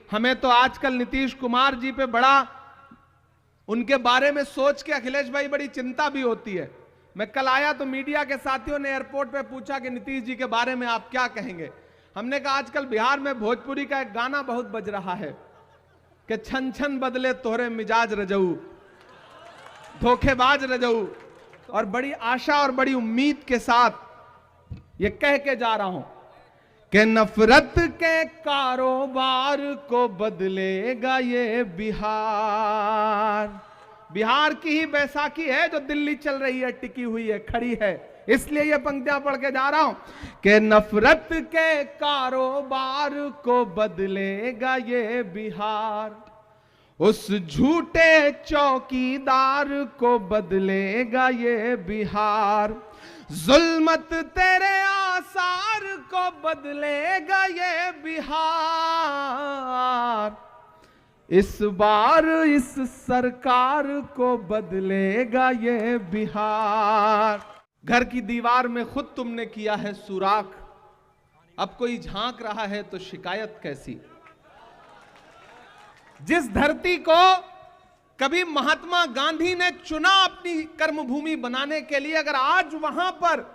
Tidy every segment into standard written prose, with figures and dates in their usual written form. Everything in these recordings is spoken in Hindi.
हमें तो आजकल नीतीश कुमार जी पे बड़ा, उनके बारे में सोच के अखिलेश भाई बड़ी चिंता भी होती है। मैं कल आया तो मीडिया के साथियों ने एयरपोर्ट पे पूछा कि नीतीश जी के बारे में आप क्या कहेंगे। हमने कहा आजकल बिहार में भोजपुरी का एक गाना बहुत बज रहा है कि छन छन बदले तोहरे मिजाज रजऊ, धोखेबाज रजऊ, और बड़ी आशा और बड़ी उम्मीद के साथ ये कह के जा रहा हूं कि नफरत के कारोबार को बदलेगा ये बिहार। बिहार की ही बैसाखी है जो दिल्ली चल रही है, टिकी हुई है, खड़ी है। इसलिए ये पंक्तियां पढ़ के जा रहा हूं कि नफरत के कारोबार को बदलेगा ये बिहार, उस झूठे चौकीदार को बदलेगा ये बिहार, जुल्मत तेरे आसार को बदलेगा ये बिहार, इस बार इस सरकार को बदलेगा ये बिहार। घर की दीवार में खुद तुमने किया है सुराख, अब कोई झांक रहा है तो शिकायत कैसी। जिस धरती को कभी महात्मा गांधी ने चुना अपनी कर्मभूमि बनाने के लिए, अगर आज वहां पर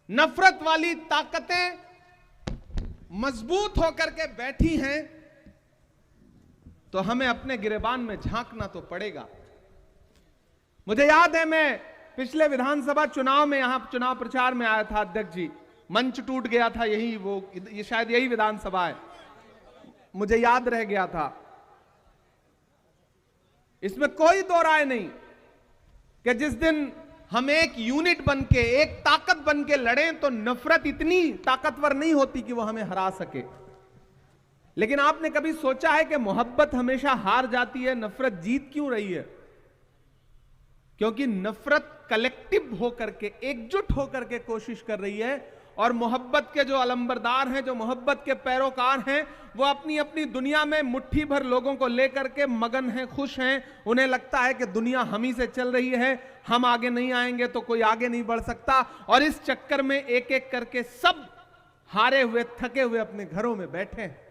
नफरत वाली ताकतें मजबूत होकर के बैठी हैं तो हमें अपने गिरेबान में झांकना तो पड़ेगा। मुझे याद है मैं पिछले विधानसभा चुनाव में यहां चुनाव प्रचार में आया था अध्यक्ष जी, मंच टूट गया था, ये शायद यही विधानसभा है, मुझे याद रह गया था। इसमें कोई दो राय नहीं कि जिस दिन हम एक यूनिट बनके, एक ताकत बनके लड़ें तो नफरत इतनी ताकतवर नहीं होती कि वो हमें हरा सके। लेकिन आपने कभी सोचा है कि मोहब्बत हमेशा हार जाती है, नफरत जीत क्यों रही है? क्योंकि नफरत कलेक्टिव होकर के, एकजुट होकर के कोशिश कर रही है, और मोहब्बत के जो अलंबरदार हैं, जो मोहब्बत के पैरोकार हैं, वो अपनी अपनी दुनिया में मुट्ठी भर लोगों को लेकर के मगन हैं, खुश हैं। उन्हें लगता है कि दुनिया हम ही से चल रही है, हम आगे नहीं आएंगे तो कोई आगे नहीं बढ़ सकता, और इस चक्कर में एक एक करके सब हारे हुए, थके हुए अपने घरों में बैठे हैं।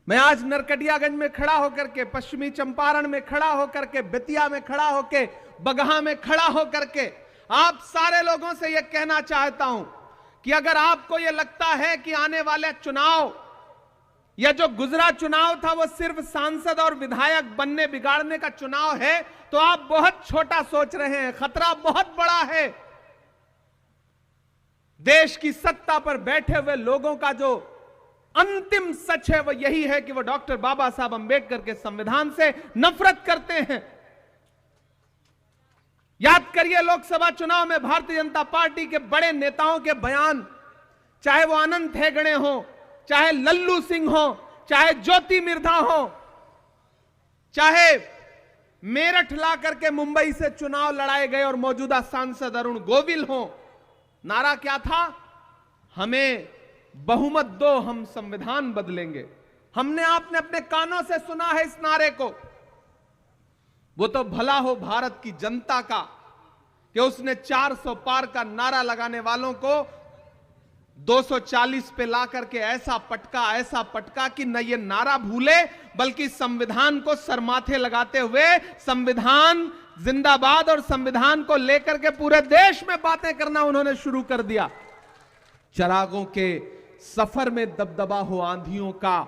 मैं आज नरकटियागंज में खड़ा होकर के, पश्चिमी चंपारण में खड़ा होकर के, बेतिया में खड़ा होकर, बगहा में खड़ा होकर के आप सारे लोगों से यह कहना चाहता हूं कि अगर आपको यह लगता है कि आने वाले चुनाव या जो गुजरा चुनाव था वो सिर्फ सांसद और विधायक बनने बिगाड़ने का चुनाव है, तो आप बहुत छोटा सोच रहे हैं। खतरा बहुत बड़ा है। देश की सत्ता पर बैठे हुए लोगों का जो अंतिम सच है वो यही है कि वो डॉक्टर बाबा साहब अंबेडकर के संविधान से नफरत करते हैं। याद करिए लोकसभा चुनाव में भारतीय जनता पार्टी के बड़े नेताओं के बयान, चाहे वो अनंत हेगड़े हो, चाहे लल्लू सिंह हो, चाहे ज्योति मिर्धा हो, चाहे मेरठ ला करके मुंबई से चुनाव लड़ाए गए और मौजूदा सांसद अरुण गोविल हो, नारा क्या था? हमें बहुमत दो, हम संविधान बदलेंगे। हमने आपने अपने कानों से सुना है इस नारे को। वो तो भला हो भारत की जनता का कि उसने 400 पार का नारा लगाने वालों को 240 पे ला करके ऐसा पटका कि न ये नारा भूले, बल्कि संविधान को सरमाथे लगाते हुए संविधान जिंदाबाद और संविधान को लेकर के पूरे देश में बातें करना उन्होंने शुरू कर दिया। चिरागों के सफर में दबदबा हो आंधियों का,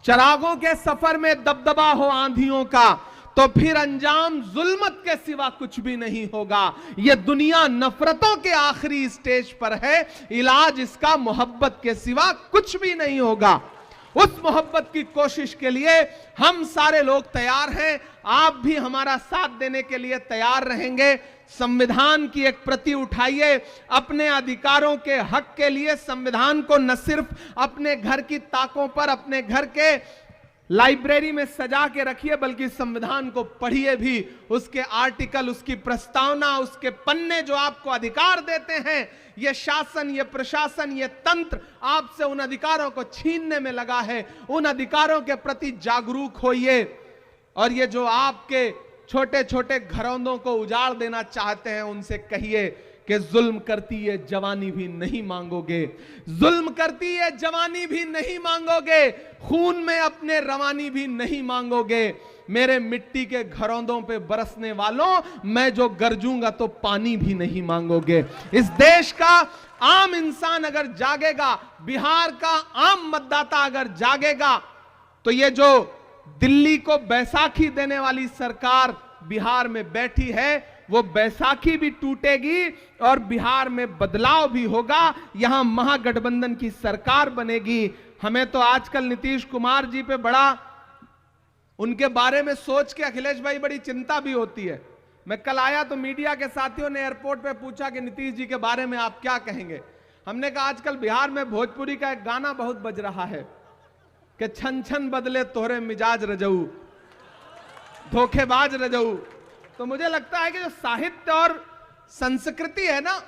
चिरागों के सफर में दबदबा हो आंधियों का, तो फिर अंजाम जुल्मत के सिवा कुछ भी नहीं होगा। यह दुनिया नफरतों के आखिरी स्टेज पर है, इलाज इसका मोहब्बत के सिवा कुछ भी नहीं होगा। उस मोहब्बत की कोशिश के लिए हम सारे लोग तैयार हैं। आप भी हमारा साथ देने के लिए तैयार रहेंगे। संविधान की एक प्रति उठाइए, अपने अधिकारों के हक के लिए संविधान को न सिर्फ अपने घर की ताकों पर, अपने घर के लाइब्रेरी में सजा के रखिए, बल्कि संविधान को पढ़िए भी। उसके आर्टिकल, उसकी प्रस्तावना, उसके पन्ने जो आपको अधिकार देते हैं, ये शासन, ये प्रशासन, ये तंत्र आपसे उन अधिकारों को छीनने में लगा है। उन अधिकारों के प्रति जागरूक होइए, और ये जो आपके छोटे छोटे घरौंदों को उजाड़ देना चाहते हैं, उनसे कहिए कि जुल्म करती ये जवानी भी नहीं मांगोगे, जुल्म करती ये जवानी भी नहीं मांगोगे, खून में अपने रवानी भी नहीं मांगोगे। मेरे मिट्टी के घरौंदों पे बरसने वालों, मैं जो गरजूंगा तो पानी भी नहीं मांगोगे। इस देश का आम इंसान अगर जागेगा, बिहार का आम मतदाता अगर जागेगा, तो ये जो दिल्ली को बैसाखी देने वाली सरकार बिहार में बैठी है, वो बैसाखी भी टूटेगी और बिहार में बदलाव भी होगा। यहां महागठबंधन की सरकार बनेगी। हमें तो आजकल नीतीश कुमार जी पे बड़ा, उनके बारे में सोच के अखिलेश भाई बड़ी चिंता भी होती है। मैं कल आया तो मीडिया के साथियों ने एयरपोर्ट पे पूछा कि नीतीश जी के बारे में आप क्या कहेंगे। हमने कहा आजकल बिहार में भोजपुरी का एक गाना बहुत बज रहा है कि छन छन बदले तोहरे मिजाज रजऊ, धोखेबाज रजऊ। तो मुझे लगता है कि जो साहित्य और संस्कृति है ना,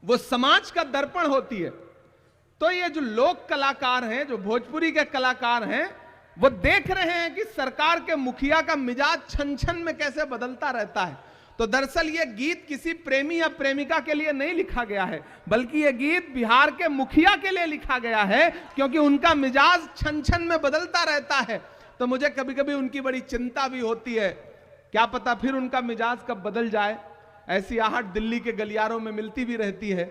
वो समाज का दर्पण होती है। तो ये जो लोक कलाकार हैं, जो भोजपुरी के कलाकार हैं, वो देख रहे हैं कि सरकार के मुखिया का मिजाज छन छन में कैसे बदलता रहता है। तो दरअसल ये गीत किसी प्रेमी या प्रेमिका के लिए नहीं लिखा गया है, बल्कि ये गीत बिहार के मुखिया के लिए लिखा गया है, क्योंकि उनका मिजाज छन छन में बदलता रहता है। तो मुझे कभी कभी उनकी बड़ी चिंता भी होती है, क्या पता फिर उनका मिजाज कब बदल जाए। ऐसी आहट दिल्ली के गलियारों में मिलती भी रहती है,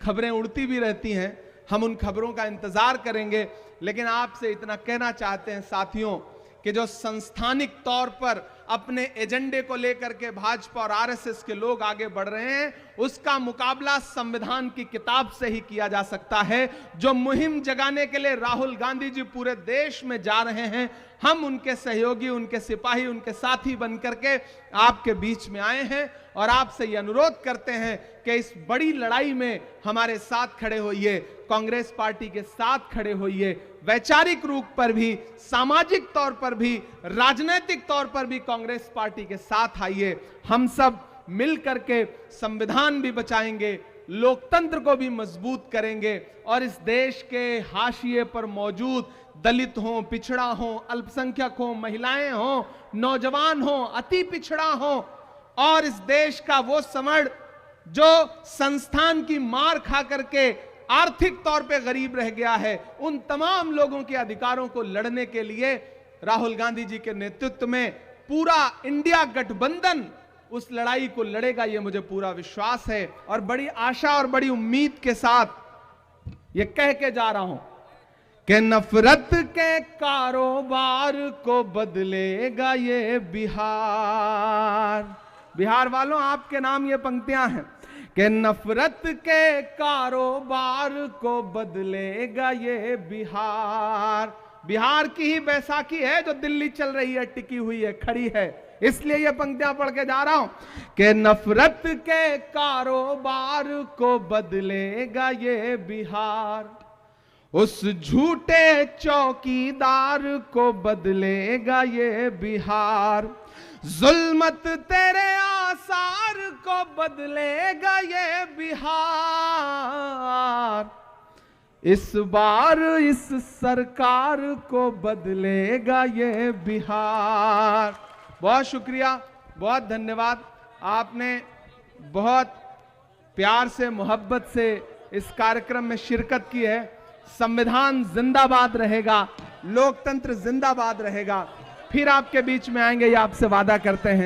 खबरें उड़ती भी रहती हैं। हम उन खबरों का इंतजार करेंगे, लेकिन आपसे इतना कहना चाहते हैं साथियों कि जो संस्थानिक तौर पर अपने एजेंडे को लेकर के भाजपा और आरएसएस के लोग आगे बढ़ रहे हैं, उसका मुकाबला संविधान की किताब से ही किया जा सकता है। जो मुहिम जगाने के लिए राहुल गांधी जी पूरे देश में जा रहे हैं, हम उनके सहयोगी, उनके सिपाही, उनके साथी बनकर के आपके बीच में आए हैं और आपसे ये अनुरोध करते हैं कि इस बड़ी लड़ाई में हमारे साथ खड़े होइए, कांग्रेस पार्टी के साथ खड़े होइए। वैचारिक रूप पर भी, सामाजिक तौर पर भी, राजनीतिक तौर पर भी कांग्रेस पार्टी के साथ आइए। हम सब मिल करके संविधान भी बचाएंगे, लोकतंत्र को भी मजबूत करेंगे और इस देश के हाशिए पर मौजूद दलित हो, पिछड़ा हो, अल्पसंख्यक हो, महिलाएं हो, नौजवान हो, अति पिछड़ा हो और इस देश का वो समड़ जो संस्थान की मार खा करके आर्थिक तौर पे गरीब रह गया है, उन तमाम लोगों के अधिकारों को लड़ने के लिए राहुल गांधी जी के नेतृत्व में पूरा इंडिया गठबंधन उस लड़ाई को लड़ेगा, ये मुझे पूरा विश्वास है। और बड़ी आशा और बड़ी उम्मीद के साथ ये कह के जा रहा हूं कि नफरत के कारोबार को बदलेगा ये बिहार। बिहार वालों, आपके नाम ये पंक्तियां हैं कि नफरत के कारोबार को बदलेगा ये बिहार। बिहार की ही बैसाखी है जो दिल्ली चल रही है, टिकी हुई है, खड़ी है। इसलिए ये पंक्तियां पढ़ के जा रहा हूं कि नफरत के कारोबार को बदलेगा ये बिहार, उस झूठे चौकीदार को बदलेगा ये बिहार, जुल्मत तेरे आसार को बदलेगा ये बिहार, इस बार इस सरकार को बदलेगा ये बिहार। बहुत शुक्रिया, बहुत धन्यवाद। आपने बहुत प्यार से, मोहब्बत से इस कार्यक्रम में शिरकत की है। संविधान जिंदाबाद रहेगा, लोकतंत्र जिंदाबाद रहेगा। फिर आपके बीच में आएंगे, ये आपसे वादा करते हैं।